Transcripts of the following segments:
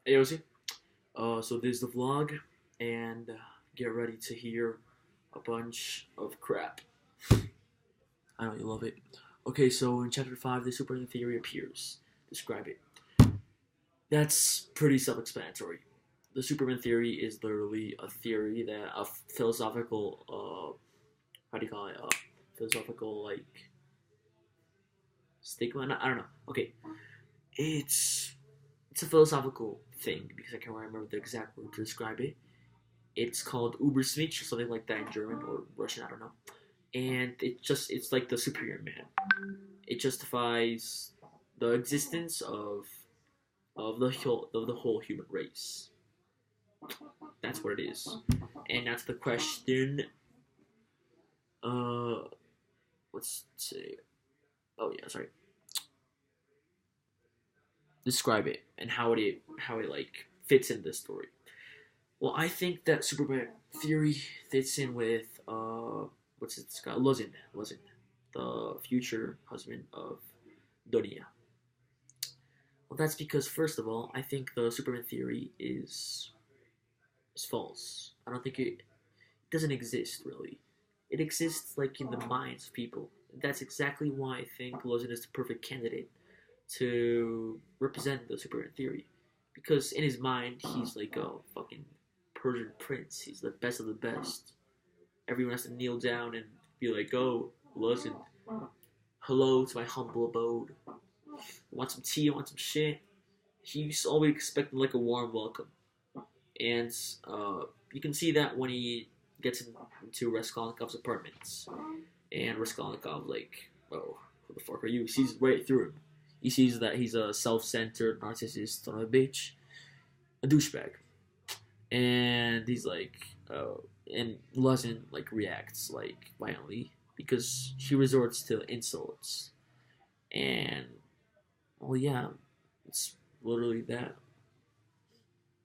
Hey, Ozzy. So this is the vlog, and get ready to hear a bunch of crap. I know you love it. Okay, so in chapter 5, the Superman theory appears. Describe it. That's pretty self-explanatory. The Superman theory is literally a theory that a philosophical, how do you call it? Philosophical, like, stigma? I don't know. Okay, it's it's a philosophical thing because I can't remember the exact word to describe it. It's called Ubersmich or something like that in German or Russian, I don't know. And it's like the superior man. It justifies the existence of the whole human race. That's what it is. And that's the question. Uh, let's see. Oh yeah, sorry. Describe it and how it like fits in this story. Well, I think that Superman theory fits in with what's it called? Lozin, the future husband of Donia. Well, that's because first of all, I think the Superman theory is false. I don't think it doesn't exist really. It exists like in the minds of people. That's exactly why I think Lozin is the perfect candidate to represent the Superman theory. Because in his mind, he's like a fucking Persian prince. He's the best of the best. Everyone has to kneel down and be like, "Oh, listen, hello to my humble abode. Want some tea? Want some shit?" He's always expecting like a warm welcome, and you can see that when he gets into Raskolnikov's apartments, and Raskolnikov like, "Oh, who the fuck are you?" He sees right through him. He sees that he's a self-centered narcissist son of a bitch, a douchebag, and he's like, "Oh," and Luzin like reacts like violently because he resorts to insults, and well, yeah, it's literally that.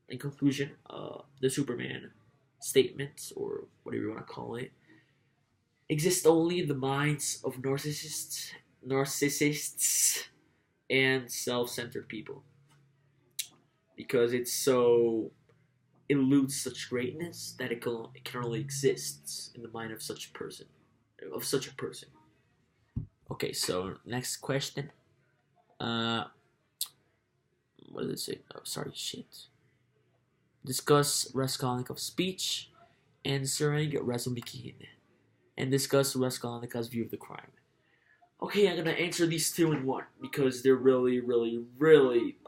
In conclusion, the Superman statement, or whatever you want to call it, exists only in the minds of narcissists, and self-centered people, because it's so eludes such greatness that it can only exist in the mind of such a person. Okay, so next question. Uh, what did it say? Oh, sorry, shit. Discuss Raskolnikov's speech answering Razumikin, and discuss Raskolnikov's view of the crime. Okay, I'm gonna answer these two in one because they're really, really, really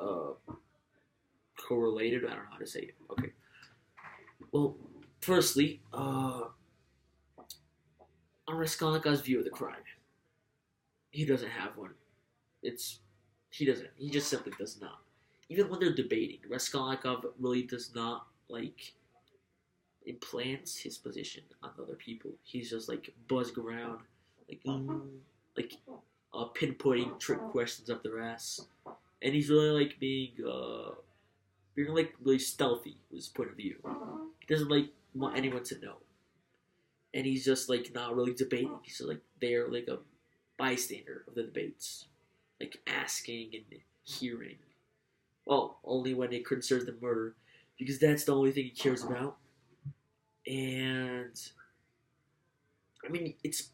correlated. I don't know how to say it. Okay. Well, firstly, on Raskolnikov's view of the crime, he doesn't have one. It's he doesn't. He just simply does not. Even when they're debating, Raskolnikov really does not like implants his position on other people. He's just like buzzing around, like like pinpointing trick questions up their ass, and he's really like being like really stealthy with his point of view. He doesn't like want anyone to know, and he's just like not really debating. He's just like there like a bystander of the debates, like asking and hearing. Well, only when it concerns the murder, because that's the only thing he cares about. And I mean, it's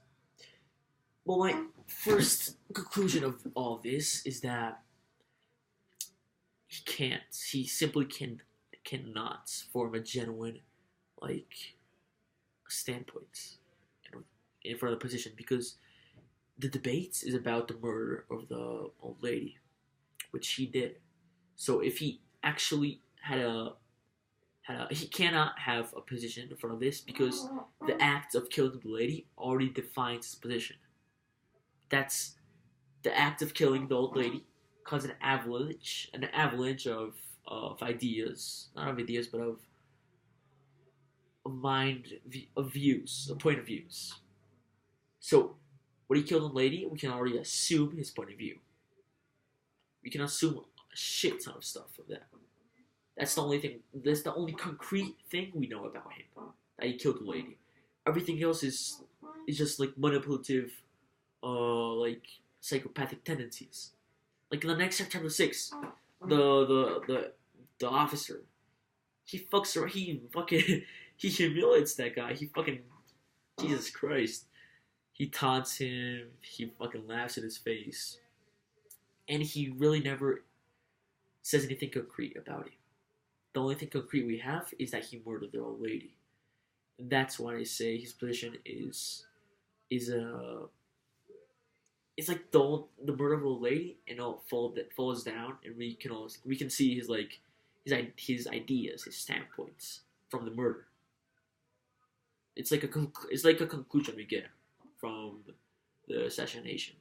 well, my first conclusion of all this is that he can't. He simply cannot form a genuine like standpoint in front of the position, because the debate is about the murder of the old lady, which he did. So if he actually he cannot have a position in front of this, because the act of killing the lady already defines his position. That's the act of killing the old lady caused an avalanche of ideas, not of ideas, but of of views, of point of views. So when he killed the lady, we can already assume his point of view. We can assume a shit ton of stuff of that. That's the only thing. That's the only concrete thing we know about him. That he killed the lady. Everything else is just like manipulative, like psychopathic tendencies. Like in the next chapter 6, the the officer. He fucks her. He fucking he humiliates that guy. He fucking Jesus Christ. He taunts him. He fucking laughs in his face, and he really never says anything concrete about it. The only thing concrete we have is that he murdered the old lady. And that's why I say his position is it's like the murder of a old lady, and all falls down, and we can see his ideas, his standpoints from the murder. It's like a conclusion we get from the assassination.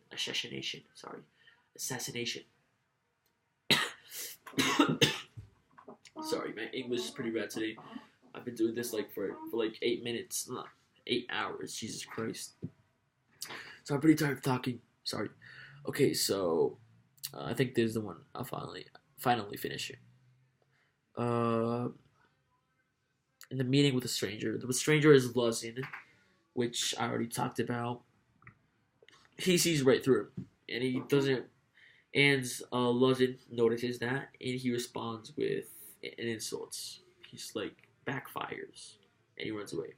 Sorry, man, English is pretty bad today. I've been doing this for like 8 minutes, 8 hours. Jesus Christ. So I'm pretty tired of talking. Sorry. Okay, so I think this is the one I'll finally finish it. In the meeting with the stranger is Luzin, which I already talked about. He sees right through him, and he doesn't. And Luzin notices that, and he responds with an insult. He's like backfires, and he runs away.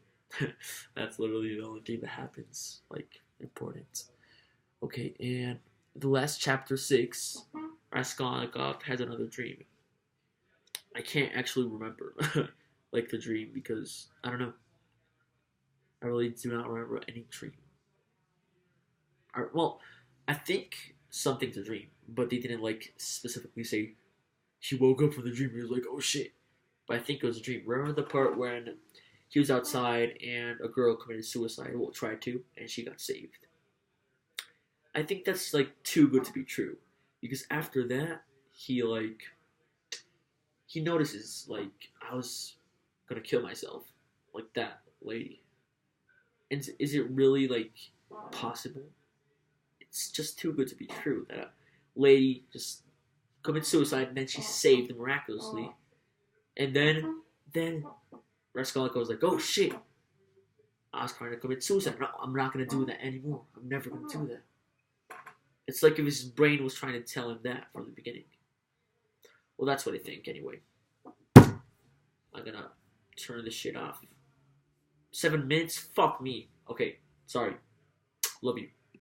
That's literally the only thing that happens, like important. Okay, and the last chapter 6, Raskolnikov has another dream. I can't actually remember like the dream because I don't know. I really do not remember any dream. Well, I think something's a dream, but they didn't like specifically say he woke up from the dream. He was like, "Oh shit!" But I think it was a dream. Remember the part when he was outside and a girl committed suicide? Well, tried to, and she got saved. I think that's like too good to be true, because after that he notices like I was gonna kill myself, like that lady. And is it really like possible? It's just too good to be true that a lady just commits suicide and then she's saved miraculously. And then Raskolnikov was like, "Oh shit, I was trying to commit suicide. No, I'm not gonna do that anymore. I'm never gonna do that." It's like if his brain was trying to tell him that from the beginning. Well, that's what I think anyway. I'm gonna turn this shit off. 7 minutes? Fuck me. Okay, sorry. Love you.